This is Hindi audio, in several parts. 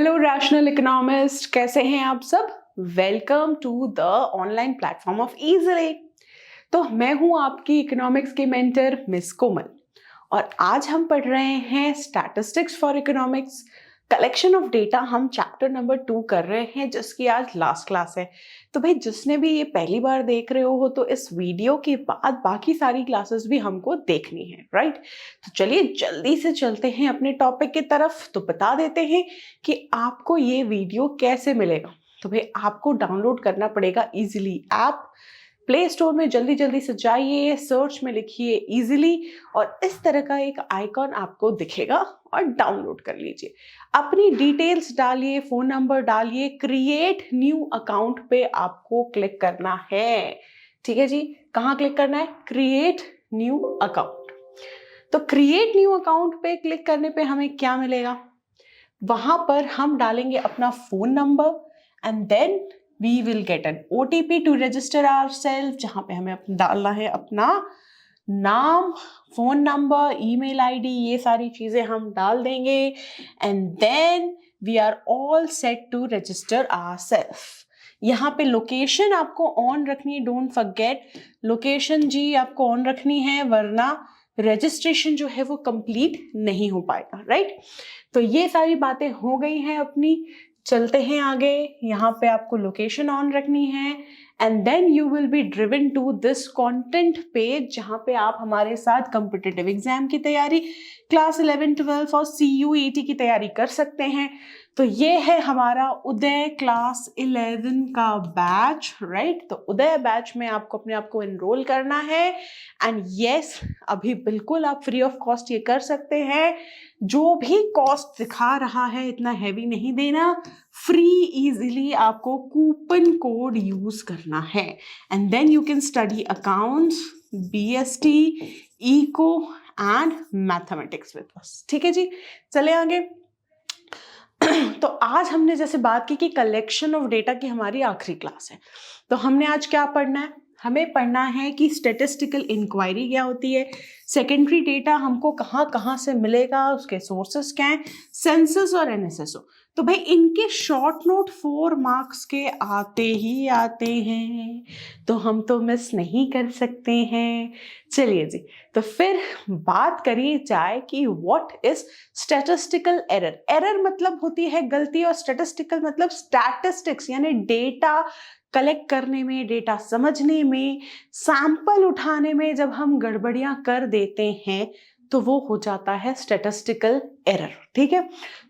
हेलो रैशनल इकोनॉमिस्ट, कैसे हैं आप सब। Welcome to the online platform of easily. तो मैं हूं आपकी इकोनॉमिक्स की मेंटर मिस कोमल और आज हम पढ़ रहे हैं statistics for economics, collection of data. हम चैप्टर नंबर 2 कर रहे हैं जिसकी आज लास्ट क्लास है। तो भाई जिसने भी ये पहली बार देख रहे हो तो इस वीडियो के बाद बाकी सारी क्लासेस भी हमको देखनी है, राइट। तो चलिए जल्दी से चलते हैं अपने टॉपिक की तरफ। तो बता देते हैं कि आपको ये वीडियो कैसे मिलेगा। तो भाई आपको डाउनलोड करना पड़ेगा इजीली ऐप। प्ले स्टोर में जल्दी जल्दी से जाइए, सर्च में लिखिए इजीली और इस तरह का एक आइकॉन आपको दिखेगा और डाउनलोड कर लीजिए। अपनी डिटेल्स डालिए, फोन नंबर डालिए, क्रिएट न्यू अकाउंट पे आपको क्लिक करना है। ठीक है जी, कहाँ क्लिक करना है? Create new account. तो क्रिएट न्यू अकाउंट पे क्लिक करने पे हमें क्या मिलेगा? वहां पर हम डालेंगे अपना phone number and then we will get an OTP to register ourselves, जहां पे हमें डालना है अपना नाम, फोन नंबर, ईमेल आईडी, ये सारी चीजें हम डाल देंगे and then we are all set to register ourselves। यहाँ पे लोकेशन आपको ऑन रखनी है, डोंट फॉरगेट लोकेशन जी आपको ऑन रखनी है, वरना रजिस्ट्रेशन जो है वो कंप्लीट नहीं हो पाएगा, राइट। तो ये सारी बातें हो गई हैं अपनी। चलते हैं आगे। यहाँ पे आपको लोकेशन ऑन रखनी है and then you will be driven to this content page, जहाँ पे आप हमारे साथ कॉम्पिटिटिव एग्जाम की तैयारी, क्लास 11, 12 और CUET की तैयारी कर सकते हैं। तो ये है हमारा उदय क्लास 11 का बैच, राइट। तो उदय बैच में आपको अपने आप को एनरोल करना है एंड यस, अभी बिल्कुल आप फ्री ऑफ कॉस्ट ये कर सकते हैं। जो भी कॉस्ट दिखा रहा है इतना हैवी नहीं देना, फ्री इजीली आपको कूपन कोड यूज करना है and then you can study accounts, BST, eco and mathematics with us. ठीक है जी, चले आगे। तो आज हमने जैसे बात की कि कलेक्शन ऑफ डेटा की हमारी आखिरी क्लास है, तो हमने आज क्या पढ़ना है? हमें पढ़ना है कि स्टैटिस्टिकल इंक्वायरी क्या होती है, सेकेंडरी डेटा हमको कहाँ कहाँ से मिलेगा, उसके सोर्सेस क्या हैं, सेंसस और NSSO। तो भाई इनके शॉर्ट नोट 4 मार्क्स के आते ही आते हैं, तो हम तो मिस नहीं कर सकते हैं। चलिए जी, तो फिर बात करी जाए कि what is statistical error. Error मतलब होती है गलती और स्टैटिस्टिकल मतलब स्टैटिस्टिक्स यानी डेटा कलेक्ट करने में, डेटा समझने में, सैंपल उठाने में जब हम गड़बड़ियां कर देते हैं तो वो हो जाता है स्टैटिस्टिकल एरर। ठीक है,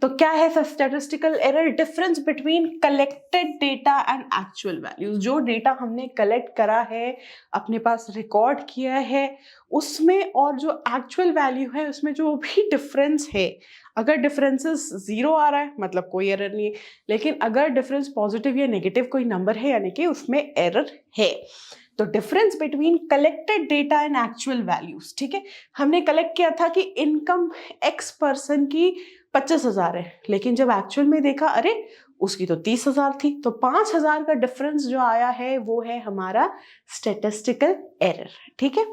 तो क्या है statistical error? Difference between collected data and actual values. जो डेटा हमने कलेक्ट करा है, अपने पास रिकॉर्ड किया है, उसमें और जो एक्चुअल वैल्यू है उसमें जो भी डिफरेंस है, अगर डिफरेंसेस 0 आ रहा है मतलब कोई एरर नहीं है, लेकिन अगर डिफरेंस पॉजिटिव या नेगेटिव कोई नंबर है यानी कि उसमें एरर है। तो difference between collected data and actual values. ठीक है, हमने कलेक्ट किया था कि इनकम X पर्सन की 25,000 है, लेकिन जब एक्चुअल में देखा अरे उसकी तो 30,000 थी, तो 5,000 का डिफरेंस जो आया है वो है हमारा स्टैटिस्टिकल एरर। ठीक है,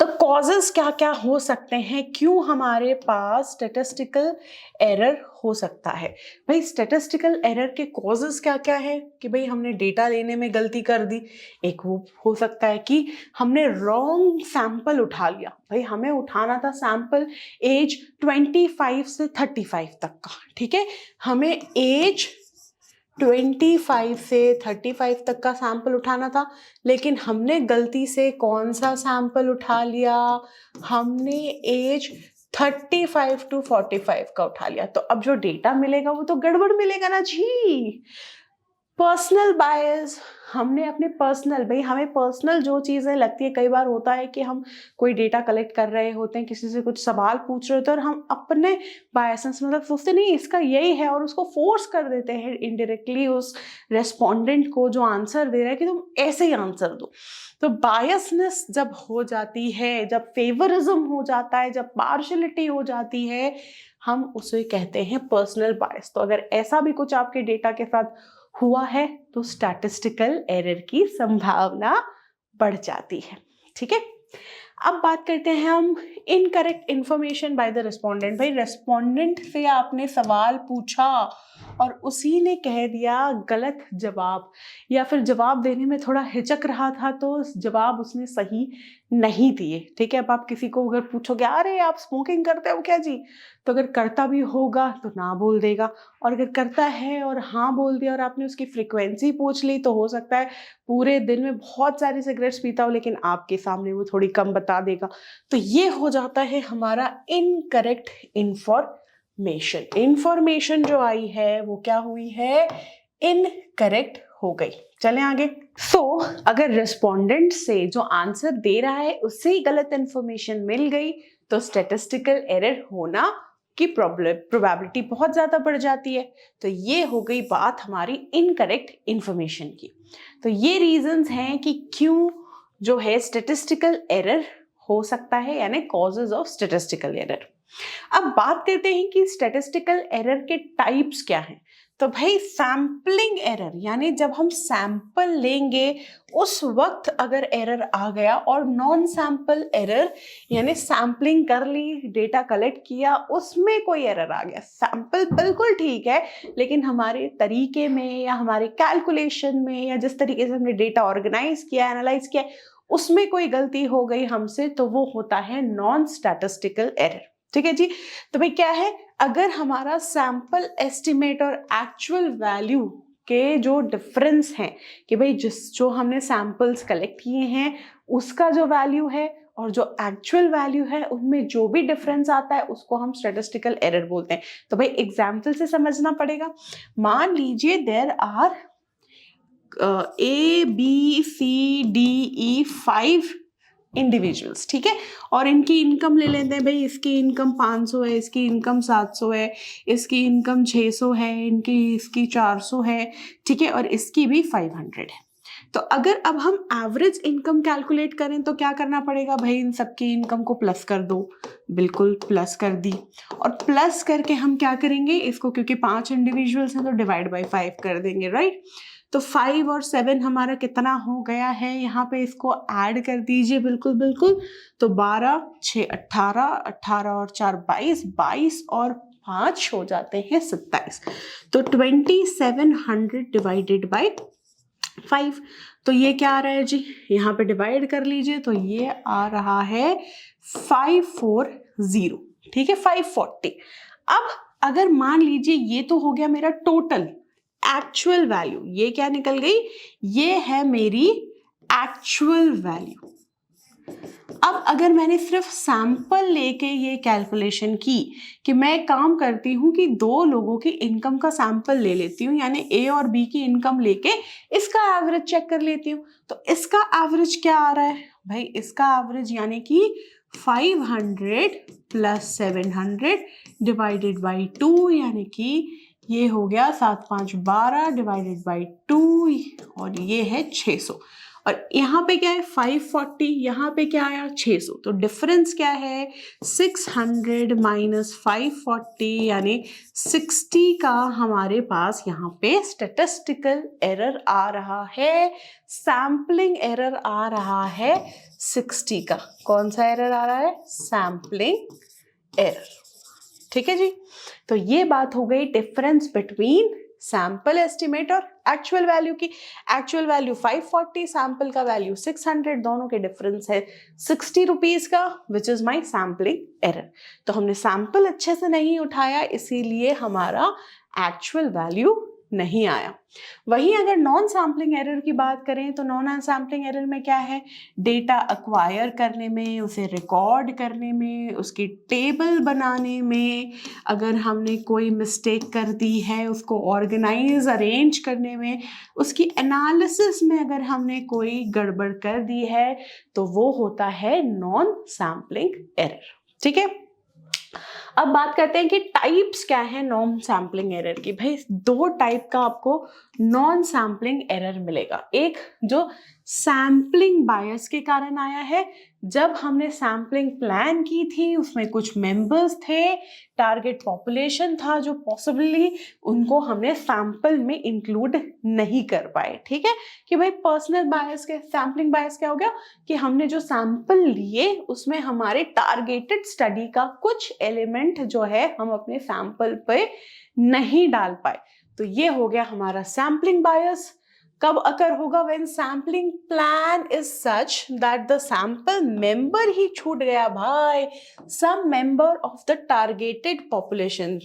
तो कॉजेस क्या क्या हो सकते हैं, क्यों हमारे पास स्टैटिस्टिकल एरर हो सकता है? भाई स्टैटिस्टिकल एरर के कॉजेस क्या क्या है कि भाई हमने डेटा लेने में गलती कर दी। एक वो हो सकता है कि हमने रॉन्ग सैंपल उठा लिया। भाई हमें उठाना था सैंपल एज 25 से 35 तक का, ठीक है, हमें एज 25 से 35 तक का सैंपल उठाना था, लेकिन हमने गलती से कौन सा सैंपल उठा लिया? हमने एज 35 टू 45 का उठा लिया। तो अब जो डेटा मिलेगा वो तो गड़बड़ मिलेगा ना जी। पर्सनल बायस, हमने अपने पर्सनल, भाई हमें पर्सनल जो चीज़ें लगती है, कई बार होता है कि हम कोई डेटा कलेक्ट कर रहे होते हैं, किसी से कुछ सवाल पूछ रहे होते हैं और हम अपने बायसेंस मतलब सोचते नहीं इसका यही है और उसको फोर्स कर देते हैं इनडायरेक्टली उस रेस्पोंडेंट को जो आंसर दे रहा है कि तुम ऐसे ही आंसर दो। तो बायसनेस जब हो जाती है, जब फेवरिज्म हो जाता है, जब पार्शलिटी हो जाती है, हम उसे कहते हैं पर्सनल बायस। तो अगर ऐसा भी कुछ आपके डेटा के साथ हुआ है तो स्टैटिस्टिकल एरर की संभावना बढ़ जाती है। ठीक है, अब बात करते हैं हम incorrect information by the respondent. भाई रिस्पोंडेंट से आपने सवाल पूछा और उसी ने कह दिया गलत जवाब, या फिर जवाब देने में थोड़ा हिचक रहा था तो जवाब उसने सही नहीं दिए। ठीक है, अब आप किसी को अगर पूछोगे अरे आप स्मोकिंग करते हो क्या जी, तो अगर करता भी होगा तो ना बोल देगा, और अगर करता है और हाँ बोल दिया और आपने उसकी फ्रीक्वेंसी पूछ ली तो हो सकता है पूरे दिन में बहुत सारी सिगरेट्स पीता हो लेकिन आपके सामने वो थोड़ी कम बता देगा। तो ये हो जाता है हमारा इनकरेक्ट इंफॉर्मेशन जो आई है वो क्या हुई है, इनकरेक्ट हो गई। चलें आगे। अगर रिस्पोंडेंट से जो आंसर दे रहा है उससे ही गलत इंफॉर्मेशन मिल गई तो स्टैटिस्टिकल एरर होना की प्रोबेबिलिटी बहुत ज्यादा बढ़ जाती है। तो ये हो गई बात हमारी इनकरेक्ट इंफॉर्मेशन की। तो ये रीजंस हैं कि क्यों जो है स्टैटिस्टिकल एरर हो सकता है, यानी कॉजेज ऑफ स्टैटिस्टिकल एरर। अब बात करते हैं कि स्टैटिस्टिकल एरर के टाइप्स क्या हैं। तो भाई सैम्पलिंग एरर, यानी जब हम सैंपल लेंगे उस वक्त अगर एरर आ गया, और नॉन सैंपल एरर यानी सैम्पलिंग कर ली, डेटा कलेक्ट किया, उसमें कोई एरर आ गया। सैंपल बिल्कुल ठीक है लेकिन हमारे तरीके में या हमारे कैलकुलेशन में या जिस तरीके से हमने डेटा ऑर्गेनाइज किया, एनालाइज किया, उसमें कोई गलती हो गई हमसे, तो वो होता है नॉन स्टैटिस्टिकल एरर। ठीक है जी। तो भाई क्या है, अगर हमारा सैंपल एस्टिमेट और एक्चुअल वैल्यू के जो डिफरेंस है कि भाई जो हमने सैंपल्स कलेक्ट किए हैं उसका जो वैल्यू है और जो एक्चुअल वैल्यू है उनमें जो भी डिफरेंस आता है उसको हम स्टैटिस्टिकल एरर बोलते हैं। तो भाई एग्जाम्पल से समझना पड़ेगा। मान लीजिए there are A B C D E 5 individuals, ठीक है, और इनकी इनकम ले लेते हैं। भाई इसकी इनकम 500 है, इसकी इनकम 700 है, इसकी इनकम 600 है, इसकी 400 है, ठीक है, और इसकी भी 500 है। तो अगर अब हम एवरेज इनकम कैलकुलेट करें तो क्या करना पड़ेगा, भाई इन सबकी इनकम को प्लस कर दो। बिल्कुल प्लस कर दी, और प्लस करके हम क्या करेंगे इसको, क्योंकि 5 इंडिविजुअल्स हैं तो डिवाइड बाई 5 कर देंगे, राइट। तो 5 और 7 हमारा कितना हो गया है, यहाँ पे इसको ऐड कर दीजिए, बिल्कुल बिल्कुल। तो 12, 6, 18, 18 और 4 22, 22 और 5 हो जाते हैं 27। तो 2700 डिवाइडेड बाई 5, तो ये क्या आ रहा है जी, यहाँ पे डिवाइड कर लीजिए, तो ये आ रहा है 540, ठीक है, 540। अब अगर मान लीजिए ये तो हो गया मेरा टोटल एक्चुअल वैल्यू, ये क्या निकल गई, ये है मेरी एक्चुअल वैल्यू। अब अगर मैंने सिर्फ सैंपल लेके ये कैलकुलेशन की कि मैं काम करती हूँ कि 2 लोगों की इनकम का सैंपल ले लेती हूँ, यानी ए और बी की इनकम लेके इसका एवरेज चेक कर लेती हूँ, तो इसका एवरेज क्या आ रहा है भाई, इसका एवरेज यानी कि 500 प्लस 700 डिवाइडेड बाई 2, यानी कि ये हो गया 7 5 12 डिवाइडेड बाई 2, और ये है 600। और यहाँ पे क्या है 540, यहाँ पे क्या आया 600। तो डिफरेंस क्या है 600 माइनस 540, यानी 60 का हमारे पास यहाँ पे स्टैटिस्टिकल एरर आ रहा है, सैम्पलिंग एरर आ रहा है 60 का। कौन सा एरर आ रहा है, सैम्पलिंग एरर। ठीक है जी। तो ये बात हो गई डिफरेंस बिटवीन सैंपल एस्टिमेट और एक्चुअल वैल्यू की। एक्चुअल वैल्यू 540, सैंपल का वैल्यू 600, दोनों के डिफरेंस है 60 रुपीज का, which is my sampling error. तो हमने सैंपल अच्छे से नहीं उठाया इसीलिए हमारा एक्चुअल वैल्यू नहीं आया। वहीं अगर नॉन सैम्पलिंग एरर की बात करें तो नॉन सैम्पलिंग एरर में क्या है, डेटा अक्वायर करने में, उसे रिकॉर्ड करने में, उसकी टेबल बनाने में अगर हमने कोई मिस्टेक कर दी है, उसको ऑर्गेनाइज अरेंज करने में, उसकी एनालिसिस में अगर हमने कोई गड़बड़ कर दी है तो वो होता है नॉन सैम्पलिंग एरर। ठीक है। अब बात करते हैं कि टाइप्स क्या है नॉन सैम्पलिंग एरर की। भाई दो टाइप का आपको नॉन सैम्पलिंग एरर मिलेगा। एक जो सैम्पलिंग बायस के कारण आया है, जब हमने सैम्पलिंग प्लान की थी उसमें कुछ मेंबर्स थे, टारगेट पॉपुलेशन था जो पॉसिबली उनको हमने सैंपल में इंक्लूड नहीं कर पाए। ठीक है कि भाई पर्सनल बायस के सैम्पलिंग बायस क्या हो गया कि हमने जो सैंपल लिए उसमें हमारे टारगेटेड स्टडी का कुछ एलिमेंट जो है हम अपने सैंपल पे नहीं डाल पाए, तो ये हो गया हमारा सैम्पलिंग बायस। कब अकर होगा? When sampling plan is such that the sample member ही छूट गया भाई, some member of the targeted population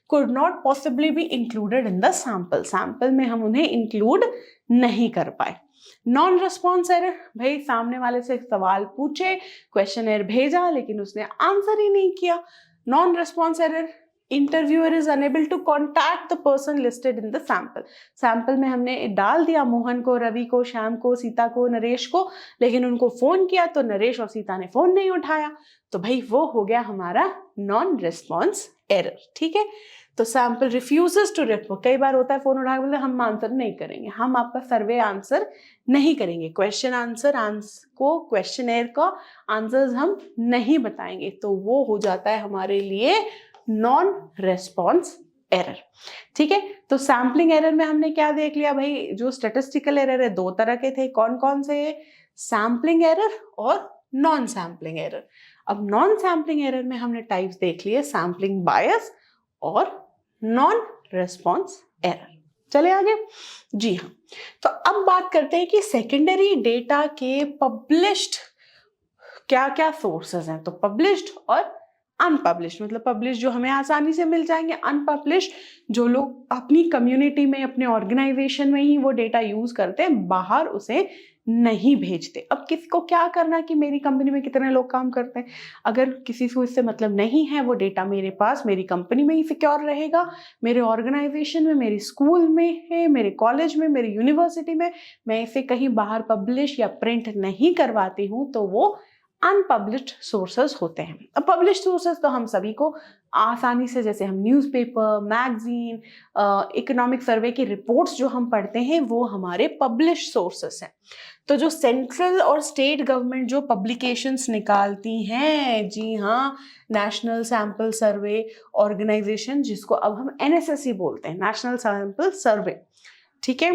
could not possibly be included in the sample। Sample में हम उन्हें इंक्लूड नहीं कर पाए। नॉन रिस्पॉन्स एरर, भाई सामने वाले से सवाल पूछे, क्वेश्चनर भेजा लेकिन उसने आंसर ही नहीं किया। Non response error, interviewer is unable to contact the person listed in the sample. Sample में हमने डाल दिया मोहन को, रवि को, श्याम को, सीता को, नरेश को, लेकिन उनको फोन किया तो नरेश और सीता ने फोन नहीं उठाया, तो भाई वो हो गया हमारा नॉन रिस्पॉन्स एरर। ठीक है, तो सैंपल रिफ्यूजेस टू रिस्पॉन्ड, कई बार होता है फोन उठा के बोलते हम आंसर नहीं करेंगे, हम आपका सर्वे आंसर नहीं करेंगे, क्वेश्चन आंसर को क्वेश्चनर का आंसर्स हम नहीं बताएंगे, तो वो हो जाता है हमारे लिए नॉन रेस्पॉन्स एरर। ठीक है, तो सैम्पलिंग एरर में हमने क्या देख लिया भाई, जो स्टैटिस्टिकल एरर है दो तरह के थे, कौन कौन से? सैम्पलिंग एरर और नॉन सैम्पलिंग एरर। अब नॉन सैम्पलिंग एरर में हमने टाइप्स देख लिए, सैम्पलिंग बायस और नॉन रेस्पॉन्स एरर। चले आगे। जी हाँ, तो अब बात करते हैं कि सेकेंडरी डेटा के पब्लिश्ड क्या क्या सोर्सेज हैं। तो पब्लिश्ड और अनपब्लिश्ड, मतलब पब्लिश जो हमें आसानी से मिल जाएंगे, अनपब्लिश जो लोग अपनी कम्युनिटी में, अपने ऑर्गेनाइजेशन में ही वो डेटा यूज करते हैं, बाहर उसे नहीं भेजते। अब किसी को क्या करना कि मेरी कंपनी में कितने लोग काम करते हैं, अगर किसी को इससे मतलब नहीं है, वो डेटा मेरे पास मेरी कंपनी में ही सिक्योर रहेगा, मेरे ऑर्गेनाइजेशन में, मेरे स्कूल में है, मेरे कॉलेज में, मेरी यूनिवर्सिटी में, मैं इसे कहीं बाहर पब्लिश या प्रिंट नहीं करवाती हूँ, तो वो अनपब्लिश्ड सोर्सेज होते हैं। अब पब्लिश्ड सोर्सेज तो हम सभी को आसानी से, जैसे हम न्यूज़पेपर, मैगजीन, इकोनॉमिक सर्वे की रिपोर्ट्स जो हम पढ़ते हैं वो हमारे पब्लिश्ड सोर्सेज हैं। तो जो सेंट्रल और स्टेट गवर्नमेंट जो पब्लिकेशंस निकालती हैं, जी हाँ, नेशनल सैंपल सर्वे ऑर्गेनाइजेशन, जिसको अब हम NSSC बोलते हैं, नेशनल सैंपल सर्वे। ठीक है,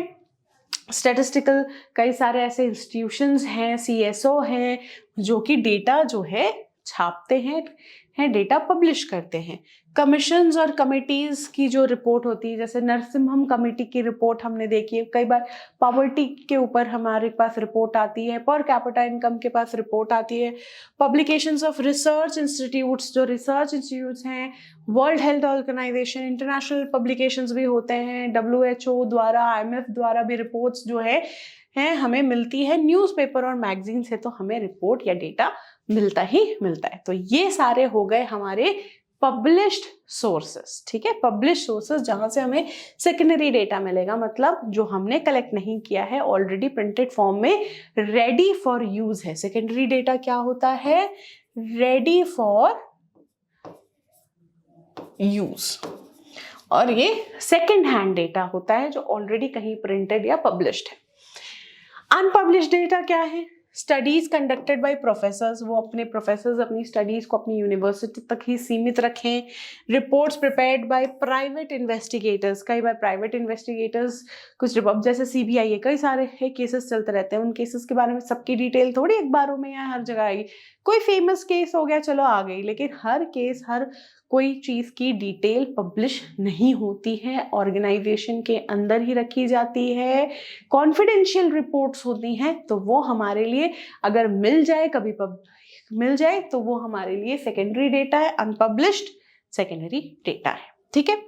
स्टैटिस्टिकल कई सारे ऐसे इंस्टीट्यूशंस हैं, CSO हैं, जो कि डेटा जो है छापते हैं, डेटा पब्लिश करते हैं। कमीशंस और कमिटीज की जो रिपोर्ट होती है, जैसे नरसिम्हम कमेटी की रिपोर्ट हमने देखी है, कई बार पॉवर्टी के ऊपर हमारे पास रिपोर्ट आती है, पर कैपिटा इनकम के पास रिपोर्ट आती है। पब्लिकेशंस ऑफ रिसर्च इंस्टीट्यूट्स, जो रिसर्च इंस्टीट्यूट्स हैं, World Health Organization, international publications भी होते हैं, WHO द्वारा, IMF द्वारा भी रिपोर्ट्स जो है हमें मिलती है। न्यूज़पेपर और मैगजीन से तो हमें रिपोर्ट या डेटा मिलता ही मिलता है। तो ये सारे हो गए हमारे पब्लिश्ड सोर्सेस। ठीक है, पब्लिश्ड सोर्सेस जहां से हमें सेकेंडरी डेटा मिलेगा, मतलब जो हमने कलेक्ट नहीं किया है, ऑलरेडी प्रिंटेड फॉर्म में रेडी फॉर यूज है। सेकेंडरी डेटा क्या होता है? Ready for use. और ये सेकेंड हैंड डेटा होता है जो ऑलरेडी कहीं प्रिंटेड या पब्लिश्ड है। अनपब्लिश्ड डेटा क्या है? स्टडीज कंडक्टेड बाय प्रोफेसर्स, वो अपने प्रोफेसर्स अपनी स्टडीज को अपनी यूनिवर्सिटी तक ही सीमित रखें। Reports prepared by private investigators, कई बार प्राइवेट इन्वेस्टिगेटर्स कुछ जैसे CBI है, कई सारे केसेस चलते रहते हैं, उन केसेस के बारे में सबकी डिटेल थोड़ी अखबारों में या हर जगह आएगी। कोई फेमस केस हो गया चलो आ गई, लेकिन हर केस, हर कोई चीज़ की डिटेल पब्लिश नहीं होती है, ऑर्गेनाइजेशन के अंदर ही रखी जाती है, कॉन्फिडेंशियल रिपोर्ट्स होती हैं, तो वो हमारे लिए अगर मिल जाए, कभी मिल जाए, तो वो हमारे लिए सेकेंडरी डेटा है, अनपब्लिश्ड सेकेंडरी डेटा है। ठीक है,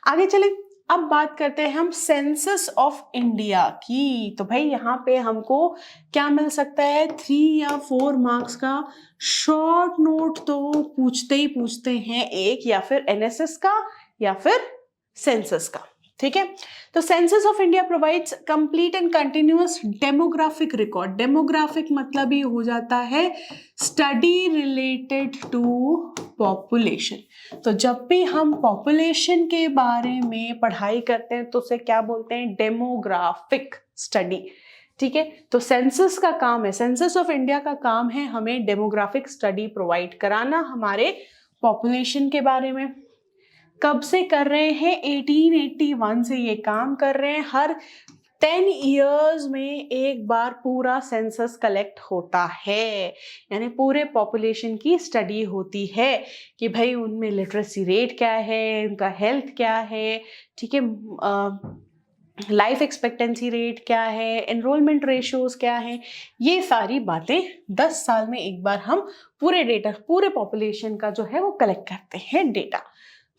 आगे चलें। अब बात करते हैं हम सेंसस ऑफ इंडिया की। तो भाई यहाँ पे हमको क्या मिल सकता है? 3 या 4 मार्क्स का शॉर्ट नोट तो पूछते ही पूछते हैं, एक या फिर NSS का या फिर सेंसस का। ठीक है। तो census of India provides complete and continuous demographic record. Demographic मतलब ये हो जाता है स्टडी रिलेटेड टू पॉपुलेशन। तो जब भी हम पॉपुलेशन के बारे में पढ़ाई करते हैं तो उसे क्या बोलते हैं, डेमोग्राफिक स्टडी। ठीक है, तो सेंसस का काम है, सेंसस ऑफ इंडिया का काम है हमें डेमोग्राफिक स्टडी प्रोवाइड कराना हमारे पॉपुलेशन के बारे में। कब से कर रहे हैं, 1881 से ये काम कर रहे हैं। हर 10 इयर्स में एक बार पूरा सेंसस कलेक्ट होता है, यानी पूरे पॉपुलेशन की स्टडी होती है कि भाई उनमें लिटरेसी रेट क्या है, उनका हेल्थ क्या है, ठीक है, लाइफ एक्सपेक्टेंसी रेट क्या है, एनरोलमेंट रेशियोज क्या है, ये सारी बातें 10 साल में एक बार हम पूरे डेटा, पूरे पॉपुलेशन का जो है वो कलेक्ट करते हैं data.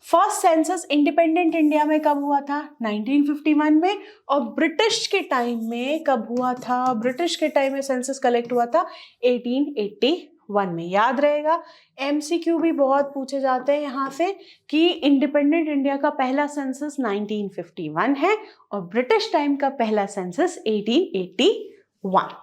First census independent India में कब हुआ था, 1951 में। और ब्रिटिश के टाइम में कब हुआ था, ब्रिटिश के टाइम में सेंसस कलेक्ट हुआ था 1881 में। याद रहेगा, एमसीक्यू भी बहुत पूछे जाते हैं यहाँ से कि इंडिपेंडेंट इंडिया का पहला सेंसस 1951 है और ब्रिटिश टाइम का पहला census 1881।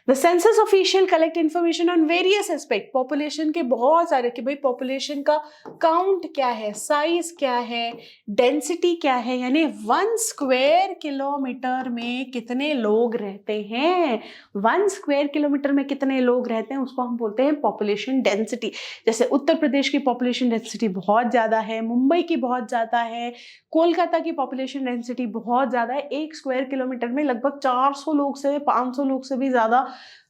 The census official collect information on various aspect, population के बहुत सारे, कि भाई पॉपुलेशन का काउंट क्या है, साइज क्या है, डेंसिटी क्या है, यानी 1 स्क्वायर किलोमीटर में कितने लोग रहते हैं, 1 स्क्वायर किलोमीटर में कितने लोग रहते हैं, उसको हम बोलते हैं पॉपुलेशन डेंसिटी। जैसे उत्तर प्रदेश की पॉपुलेशन डेंसिटी बहुत ज़्यादा है, मुंबई की बहुत ज़्यादा है, कोलकाता की पॉपुलेशन डेंसिटी बहुत ज़्यादा है। 1 स्क्वायर किलोमीटर में लगभग 400 लोग से 500 लोग से भी ज़्यादा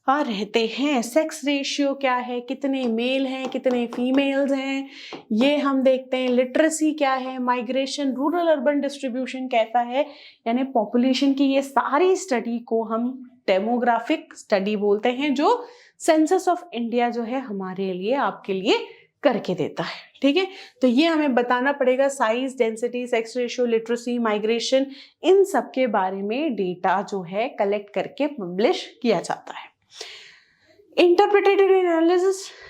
रहते हैं। सेक्स रेशियो क्या है, कितने मेल हैं, कितने फीमेल्स हैं, ये हम देखते हैं। लिटरेसी क्या है, माइग्रेशन, रूरल अर्बन डिस्ट्रीब्यूशन कैसा है, यानी पॉपुलेशन की ये सारी स्टडी को हम डेमोग्राफिक स्टडी बोलते हैं, जो सेंसस ऑफ इंडिया जो है हमारे लिए, आपके लिए करके देता है। ठीक है, तो ये हमें बताना पड़ेगा, size, density, sex ratio, literacy, migration, इन सब के बारे में डेटा जो है कलेक्ट करके पब्लिश किया जाता है। Interpreted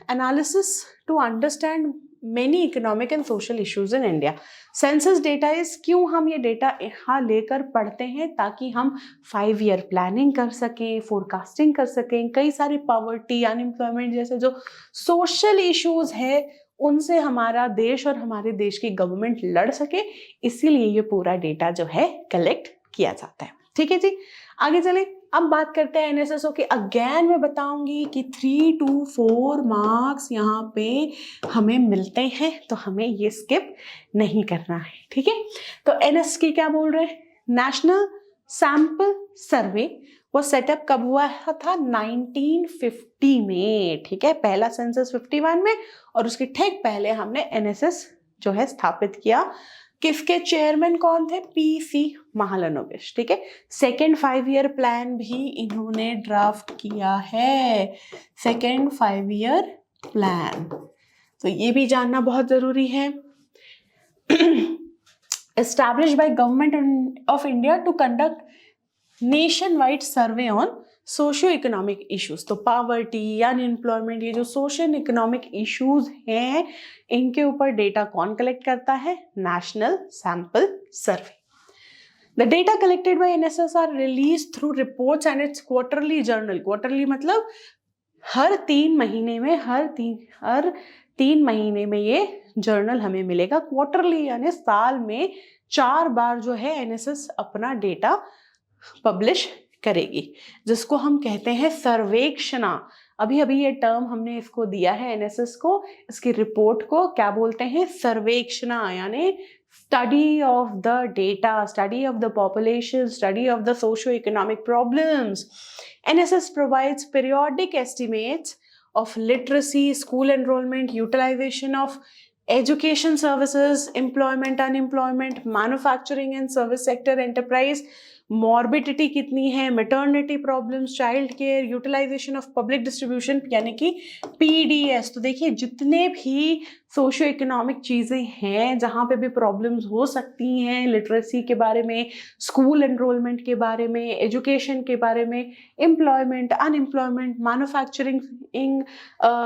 analysis to understand many economic and social issues in India. Census data is, क्यों हम ये डेटा यहाँ लेकर पढ़ते हैं, ताकि हम 5 ईयर प्लानिंग कर सकें, फोरकास्टिंग कर सकें, कई सारी पॉवर्टी, अनएम्प्लॉयमेंट जैसे जो सोशल इश्यूज है उनसे हमारा देश और हमारे देश की गवर्नमेंट लड़ सके, इसीलिए ये पूरा डेटा जो है कलेक्ट किया जाता है। ठीक है जी, आगे चले। अब बात करते हैं एनएसएसओ की। अगेन मैं बताऊंगी कि 3 to 4 मार्क्स यहाँ पे हमें मिलते हैं, तो हमें ये स्किप नहीं करना है। ठीक है, तो एनएस की क्या बोल रहे हैं, नेशनल सैंपल सर्वे वो सेटअप कब हुआ था, 1950 में। ठीक है, पहला सेंसस 51 में और उसके ठीक पहले हमने एनएसएस जो है स्थापित किया। किसके चेयरमैन कौन थे, पीसी महालनोबिस। ठीक है, सेकेंड 5 ईयर प्लान भी इन्होंने ड्राफ्ट किया है, सेकेंड 5 ईयर प्लान, तो ये भी जानना बहुत जरूरी है। Established by government of India to conduct nationwide survey on socio economic issues. तो पावर्टी, अनएम्प्लॉयमेंट, ये जो सोशल इकोनॉमिक इश्यूज हैं, इनके ऊपर डेटा कौन कलेक्ट करता है, National Sample Survey. The data collected by NSS are release through reports and its quarterly journal. Quarterly मतलब हर 3 महीने में, हर तीन महीने में ये जर्नल हमें मिलेगा। क्वार्टरली यानी साल में 4 बार जो है एनएसएस अपना डेटा पब्लिश करेगी, जिसको हम कहते हैं सर्वेक्षणा। अभी ये टर्म हमने इसको दिया है एनएसएस को, इसकी रिपोर्ट को क्या बोलते हैं, सर्वेक्षणा, यानी study of the data, study of the population, study of the socio economic problems. NSS provides periodic estimates of literacy, school enrollment, utilization of education services, employment, unemployment, manufacturing and service sector enterprise, morbidity कितनी है, maternity problems, child care, utilization of public distribution यानी कि PDS। तो देखिए जितने भी सोशो इकोनॉमिक चीज़ें हैं जहाँ पे भी प्रॉब्लम्स हो सकती हैं, लिटरेसी के बारे में, स्कूल एनरोलमेंट के बारे में, एजुकेशन के बारे में, employment, unemployment, manufacturing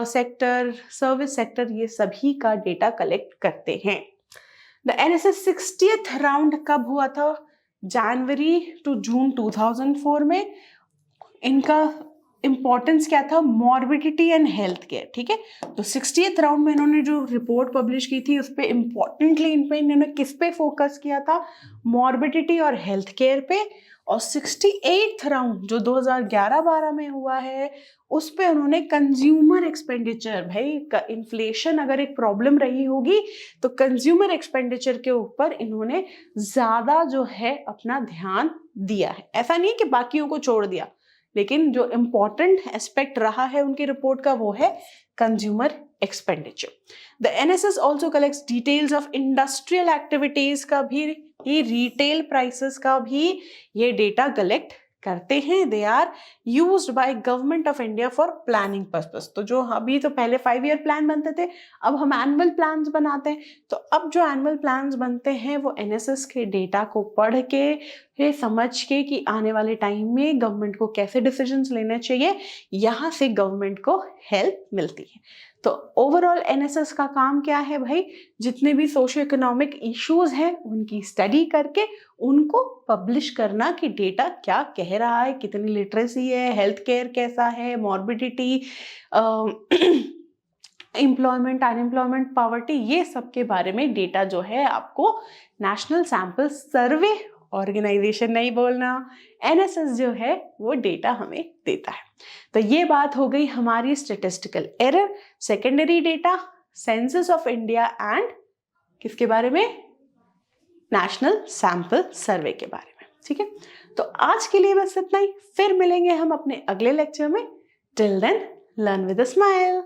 sector, service sector, ये सभी का डेटा कलेक्ट करते हैं। द एनएसएस 60th राउंड कब हुआ था? जनवरी टू जून 2004 में। इनका इंपॉर्टेंस क्या था? मॉर्बिडिटी एंड हेल्थ केयर, ठीक है। तो 60th राउंड में इन्होंने जो रिपोर्ट पब्लिश की थी उस पर इंपॉर्टेंटली इन्होंने किस पे फोकस किया था? मॉर्बिडिटी और हेल्थ केयर पे। और 68th राउंड जो 2011-12 में हुआ है उस पे उन्होंने कंज्यूमर एक्सपेंडिचर, भाई इन्फ्लेशन अगर एक प्रॉब्लम रही होगी तो कंज्यूमर एक्सपेंडिचर के ऊपर इन्होंने ज्यादा जो है अपना ध्यान दिया है। ऐसा नहीं है कि बाकियों को छोड़ दिया, लेकिन जो इंपॉर्टेंट एस्पेक्ट रहा है उनकी रिपोर्ट का वो है consumer expenditure. The NSS also collects details of industrial activities का भी, ये रिटेल प्राइसेस का भी ये डेटा कलेक्ट करते हैं। They are used by government of India for planning purpose. तो जो अभी तो पहले 5 ईयर प्लान बनते थे, अब हम एनुअल प्लान्स बनाते हैं। तो अब जो एनुअल प्लान्स बनते हैं वो एनएसएस के डेटा को पढ़ के, ये समझ के कि आने वाले टाइम में गवर्नमेंट को कैसे डिसीजंस लेने चाहिए, यहाँ से गवर्नमेंट को हेल्प मिलती है। तो ओवरऑल एनएसएस का काम क्या है भाई? जितने भी सोशो इकोनॉमिक इश्यूज हैं उनकी स्टडी करके उनको पब्लिश करना कि डेटा क्या कह रहा है, कितनी लिटरेसी है, हेल्थ केयर कैसा है, मॉर्बिडिटी, एम्प्लॉयमेंट, अनएम्प्लॉयमेंट, पॉवर्टी, ये सब के बारे में डेटा जो है आपको नेशनल सैंपल सर्वे ऑर्गेनाइजेशन, नहीं बोलना, एनएसएस जो है वो डेटा हमें देता है। तो ये बात हो गई हमारी statistical error, secondary data, census of India and किसके बारे में? नेशनल सैंपल सर्वे के बारे में, ठीक है। तो आज के लिए बस इतना ही, फिर मिलेंगे हम अपने अगले लेक्चर में। Till then learn with a smile.